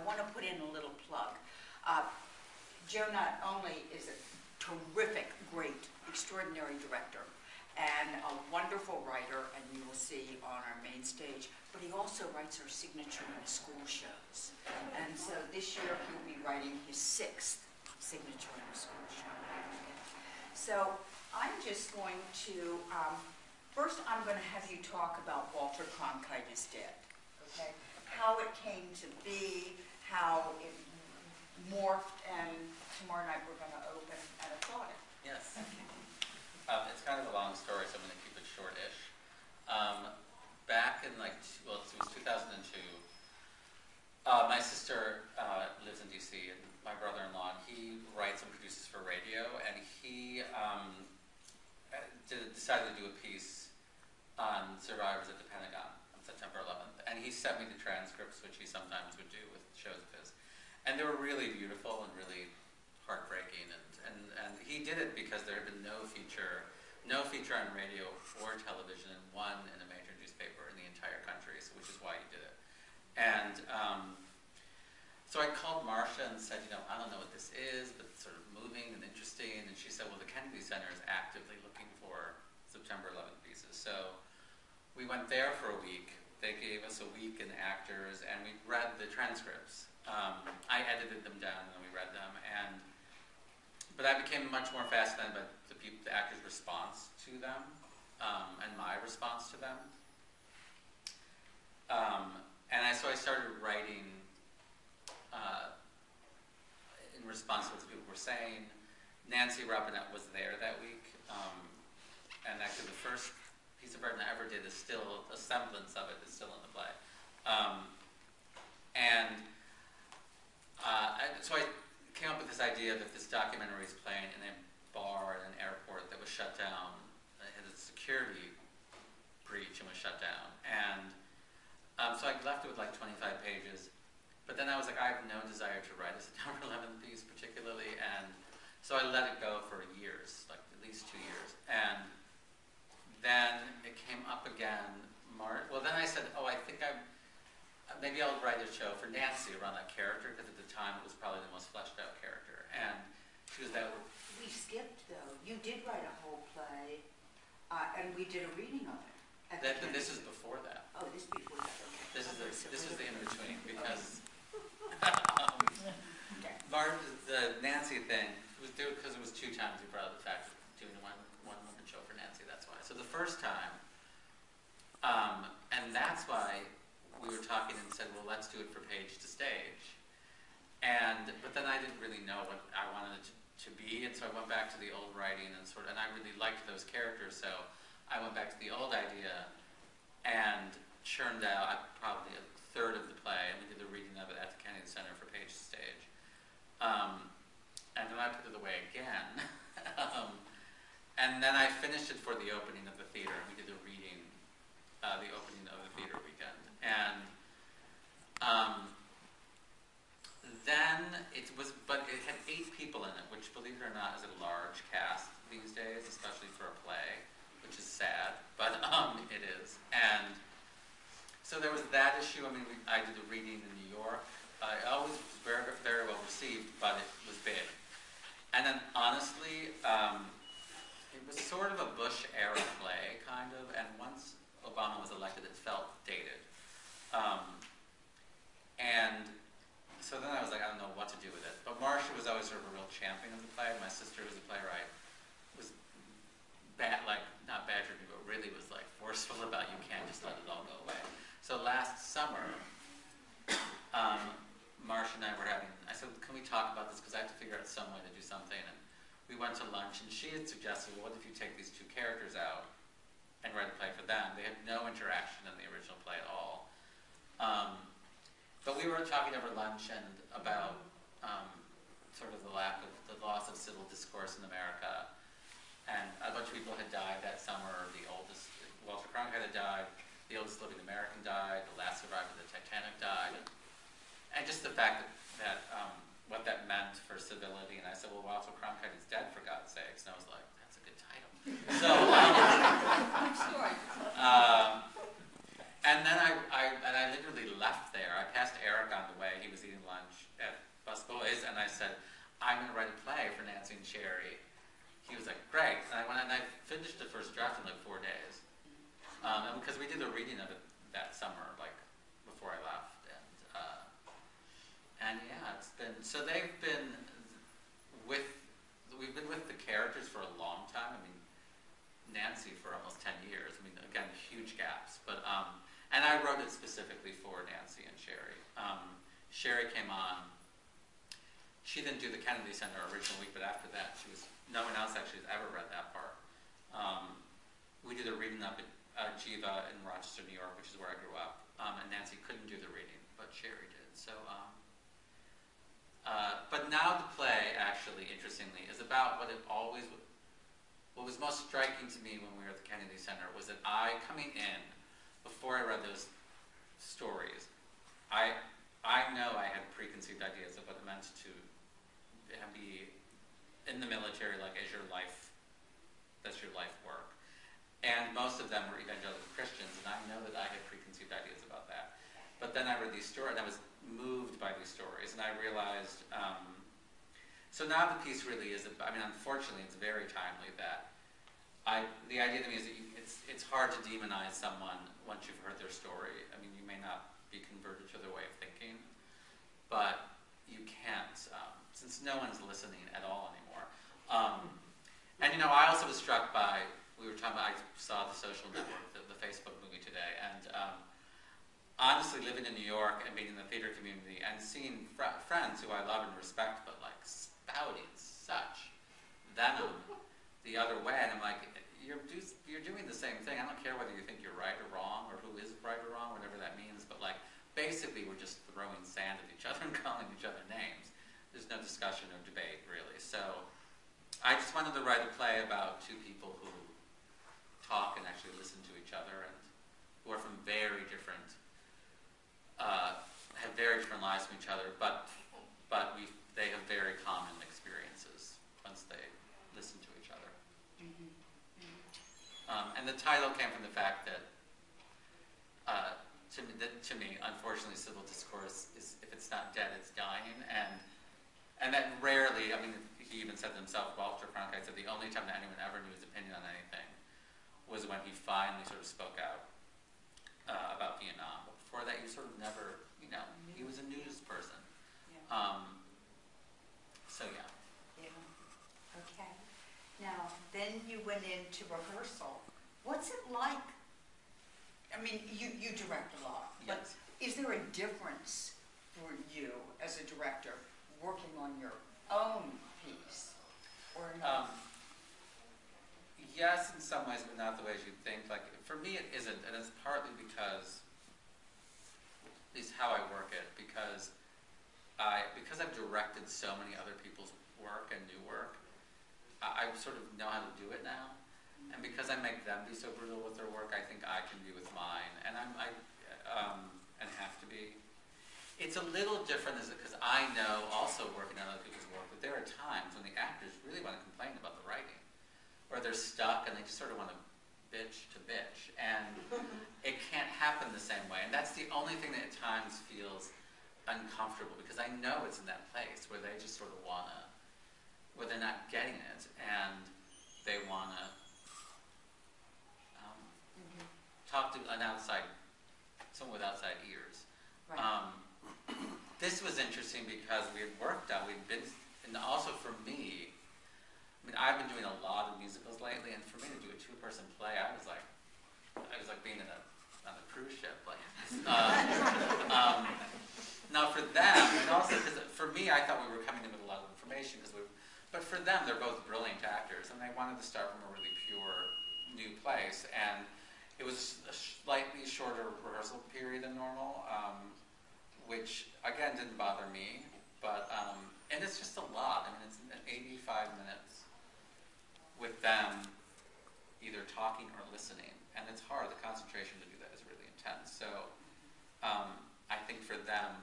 want to put in a little plug. Joe not only is a terrific, great, extraordinary director and a wonderful writer, and you will see on our main stage, but he also writes our signature in the school shows. And so this year he'll be writing his 6th signature in the school show. So I'm just going to, first I'm going to have you talk about Walter Cronkite is Dead, okay? How it came to be, how it morphed, and tomorrow night we're going to open and applaud it. Yes. It's kind of a long story, so I'm going to keep it short-ish. Back in it was 2002, my sister lives in DC, and my brother-in-law, he writes and produces for radio, and he decided to do a piece on survivors at the Pentagon on September 11th. And he sent me the transcripts, which he sometimes would do with shows of his. And they were really beautiful and really heartbreaking. And he did it because there had been no feature on radio or television, and one in a major newspaper in the entire country, so which is why he did it. And so I called Marcia and said, I don't know what this is, but it's sort of moving and interesting. And she said, well, the Kennedy Center is actively looking for September 11th pieces. So we went there for a week. They gave us a week in actors, and we read the transcripts. I edited them down, and then we read them. But I became much more fascinated by the actors' response to them, and my response to them. So I started writing in response to what the people were saying. Nancy Robinette was there that week, and actually the first piece of art I ever did is still, a semblance of it is still in the play. So I came up with this idea that this documentary is playing in a bar at an airport that was shut down. It had a security breach and was shut down. And so I left it with like 25 pages. But then I was like, I have no desire to write a September 11th piece particularly. And so I let it go for years, like at least 2 years. And then it came up again. Well, then I said, oh, I think maybe I'll write a show for Nancy around that character, because at the time it was probably the most fleshed out character. And she was that. We skipped though. You did write a whole play, and we did a reading of it. This is before that. Oh, this is before that. Okay. This is the in between, because okay. The Nancy thing was due because it was 2 times we brought up the fact of doing one woman show for Nancy. That's why. So the first time, and that's why we were talking and said, well, let's do it for page to stage. But then I didn't really know what I wanted it to be, and so I went back to the old writing and I really liked those characters, so I went back to the old idea and churned out probably a third of the play, and we did the reading of it at the Kennedy Center for page to stage. And then I put it away again. And then I finished it for the opening of the theater, and we did the reading, the opening of the theater weekend. And but it had 8 people in it, which, believe it or not, is a large cast these days, especially for a play, which is sad, but it is. And so there was that issue. I mean, I did a reading in New York. It always was very, very well received, but it was big. And then, honestly, it was sort of a Bush-era play, kind of, and once Obama was elected, it felt dated. And so then I was like, I don't know what to do with it. But Marcia was always sort of a real champion of the play. My sister, who's a playwright, was not badgered me, but really was like forceful about, you can't just let it all go away. So last summer, Marcia and I said, can we talk about this? Because I have to figure out some way to do something. And we went to lunch, and she had suggested, well, what if you take these 2 characters out and write a play for them? They had no interaction in the original play at all. But we were talking over lunch and about sort of the loss of civil discourse in America. And a bunch of people had died that summer. The oldest, Walter Cronkite had died. The oldest living American died. The last survivor of the Titanic died. And just the fact that what that meant for civility. And I said, well, Walter Cronkite is dead, for God's sakes. And I was like, that's a good title. So, and then I literally left there. I passed Eric on the way. He was eating lunch. did a reading of it that summer, like before I left, and yeah, it's been, so we've been with the characters for a long time. I mean, Nancy for almost 10 years. I mean, again, huge gaps, but and I wrote it specifically for Nancy and Sherry. Sherry came on. She didn't do the Kennedy Center original week, but after that, no one else actually has ever read that part. We did a reading up at Jiva in Rochester, New York, which is where I grew up, and Nancy couldn't do the reading, but Sherry did. So, but now the play, actually, interestingly, is about what was most striking to me when we were at the Kennedy Center was that coming in, before I read those stories, I know I had preconceived ideas of what it meant to be in the military, like as your life, that's your life work. And most of them were evangelical Christians, and I know that I had preconceived ideas about that. But then I read these stories, and I was moved by these stories, and I realized, so now the piece really is, unfortunately, it's very timely that the idea to me is that it's hard to demonize someone once you've heard their story. I mean, you may not be converted to their way of thinking, but you can't, since no one's listening at all anymore. And I also was struck by, we were talking about, I saw The Social Network, the Facebook movie today, and honestly living in New York and being in the theater community and seeing friends who I love and respect, but like spouting such venom the other way, and I'm like, you're doing the same thing. I don't care whether you think you're right or wrong, or who is right or wrong, whatever that means, but like, basically we're just throwing sand at each other and calling each other names. There's no discussion or debate, really. So I just wanted to write a play about two people who talk and actually listen to each other, and who are from very different, have very different lives from each other, but they have very common experiences once they listen to each other. And the title came from the fact that, to me, unfortunately, civil discourse is, if it's not dead, it's dying, and that rarely, I mean, he even said to himself, Walter Cronkite said the only time that anyone ever knew his opinion on anything was when he finally sort of spoke out about Vietnam. But before that, he sort of never, he was a news person. Yeah. So yeah. Yeah. Okay. Now, then you went into rehearsal. What's it like? I mean, you direct a lot, but Yes. Is there a difference for you as a director working on your own piece, or not? Yes, in some ways, but not the ways you'd think. Like, for me, it isn't, and it's partly because, at least how I work it, because I've directed so many other people's work and new work, I sort of know how to do it now. And because I make them be so brutal with their work, I think I can be with mine, and and have to be. It's a little different because I know, also working on other people's work, that there are times when the actors really want to complain about the writing, or they're stuck and they just sort of want to bitch, and it can't happen the same way. And that's the only thing that at times feels uncomfortable, because I know it's in that place where they just sort of want to, where they're not getting it, and they want to talk to someone with outside ears. Right. This was interesting because we'd been, and also for me, I mean, I've been doing a lot of musicals lately, and for me to do a two-person play, I was like being on a cruise ship. Like, now for them, and also because for me, I thought we were coming in with a lot of information, but for them, they're both brilliant actors, and they wanted to start from a really pure new place, and it was a slightly shorter rehearsal period than normal, which again didn't bother me, but and it's just a lot. I mean, it's 85 minutes with them either talking or listening, and it's hard. The concentration to do that is really intense. So I think for them,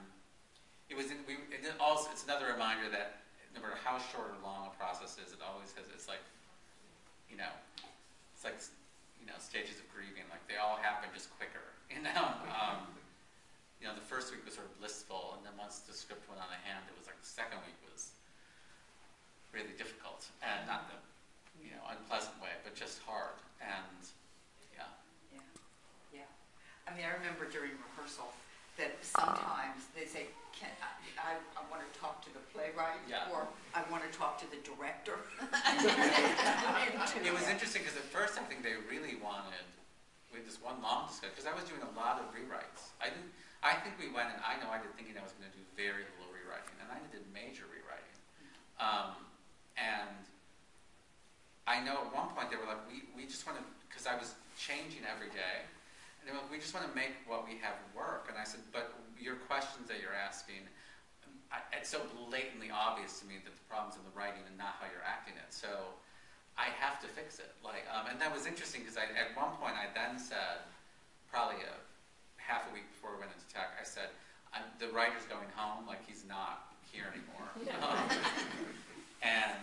it's another reminder that no matter how short or long a process is, it always has. It's like, stages of grieving. Like, they all happen just quicker. The first week was sort of blissful, and then once the script went on the hand, it was like the second week was really difficult, and not the unpleasant way, but just hard. And yeah. sometimes they say, I want to talk to the playwright, or I want to talk to the director. It was interesting because at first I think they really wanted, we had this one long discussion, because I was doing a lot of rewrites. I think we went, and I did thinking I was going to do very little rewriting, and I did major rewriting. And I know at one point they were like, we just want to, because I was changing every day, and they were like, we just want to make what we have work. And I said, but your questions that you're asking, it's so blatantly obvious to me that the problem's in the writing and not how you're acting it. So I have to fix it. And that was interesting because at one point I then said, probably half a week before we went into tech, I said, the writer's going home, he's not here anymore. And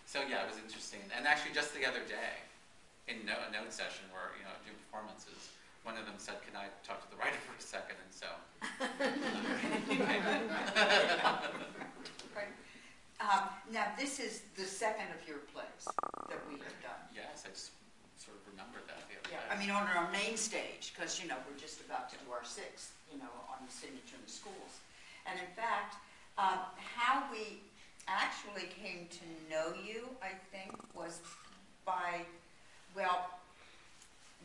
so yeah, it was interesting. And actually just the other day, in a note session where, doing performances, one of them said, can I talk to the writer for a second? And so. Right. Now, this is the second of your plays that we have done. Yes, I just sort of remembered that the other Yeah, day. I mean, on our main stage, because, we're just about to do our sixth, on the Signature in the Schools. And in fact, how we actually came to know you, I think, was by,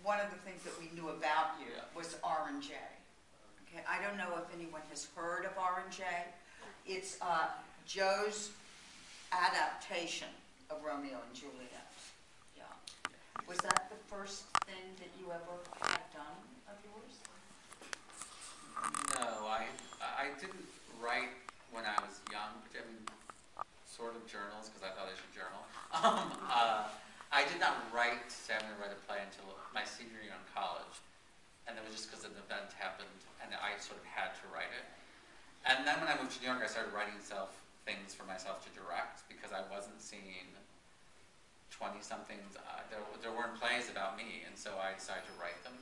one of the things that we knew about you was R&J. Okay, I don't know if anyone has heard of R&J. It's Joe's adaptation of Romeo and Juliet. Yeah. Was that the first thing that you ever had done of yours? No, I didn't write when I was young, sort of journals, because I thought I should journal. I did not say I'm going to write a play until my senior year in college. And it was just because an event happened, and I sort of had to write it. And then when I moved to New York, I started writing things for myself to direct, because I wasn't seeing 20-somethings. There weren't plays about me, and so I decided to write them.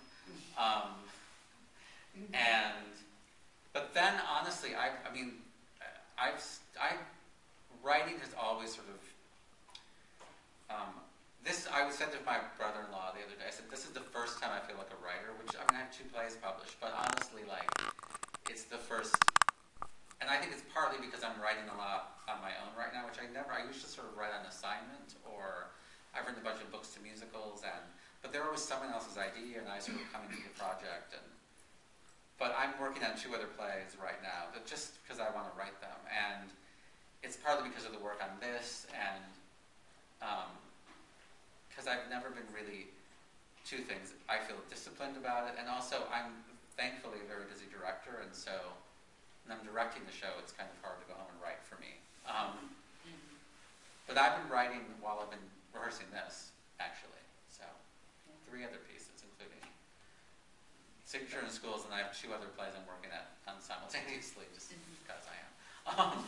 But then, honestly, writing has always sort of, I said to my brother-in-law the other day, I said, this is the first time I feel like a writer, which, I have 2 plays published, but honestly, it's the first, and I think it's partly because I'm writing a lot on my own right now, which I used to sort of write on assignment, or I've written a bunch of books to musicals, but there was someone else's idea, and I sort of come into the project, but I'm working on 2 other plays right now, just because I want to write them, and it's partly because of the work on this, and because I've never been really, 2 things. I feel disciplined about it, and also I'm thankfully a very busy director, and so when I'm directing the show, it's kind of hard to go home and write for me. But I've been writing while I've been rehearsing this, actually. So 3 other pieces, including Signature in the Schools, and I have 2 other plays I'm working on simultaneously, just because I am.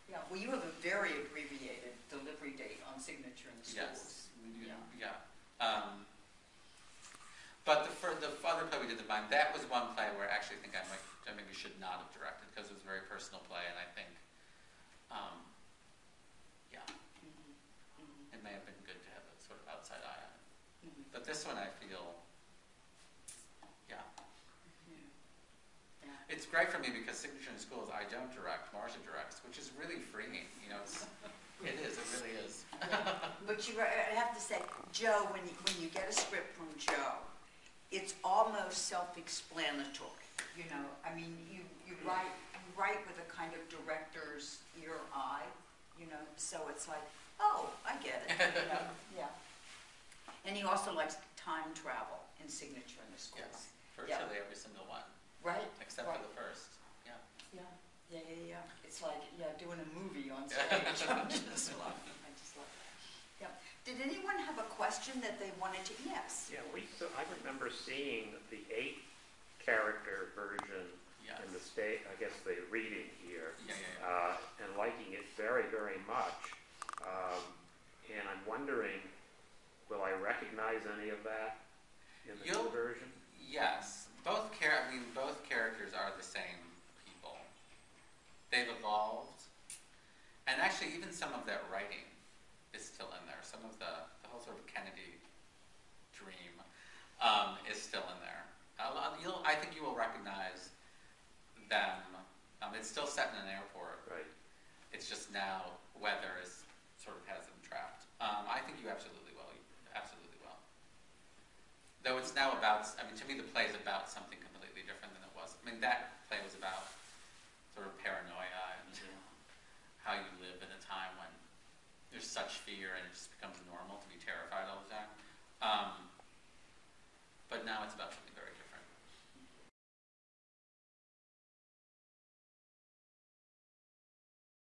Yeah, well, you have a very abbreviated delivery date on Signature in the Schools. Yes, we do. Yeah. But the other play we did, that was one play where I actually think I maybe should not have directed, because it was a very personal play, and I think, it may have been good to have a sort of outside eye on it. But this one I feel, it's great for me because Signature in Schools, I don't direct, Marcia directs, which is really freeing. It really is. But I have to say, Joe, when you get a script from Joe, it's almost self-explanatory. You write with a kind of director's ear eye. So it's like, oh, I get it. Yeah. And he also likes time travel in Signature in the Schools. Yes, virtually every single one. Right. Except for the first. Yeah. It's like, doing a movie on stage. I just love it. Yeah. Did anyone have a question that they wanted to? Yes. Yeah, I remember seeing the 8-character version in the the reading here, and liking it very, very much. And I'm wondering, will I recognize any of that in the new version? Yes. Both characters are the same people. They've evolved. And actually, even some of that writing is still in there. Some of the whole sort of Kennedy dream is still in there. I think you you will recognize them. It's still set in an airport. Right. It's just now weather is sort of has them trapped. I think you absolutely will. Absolutely will. Though it's now about, I mean, to me the play is about something completely different than it was. I mean, that play was about sort of paranoia and how you live in a time when there's such fear and it just becomes normal to be terrified all the time. But now it's about something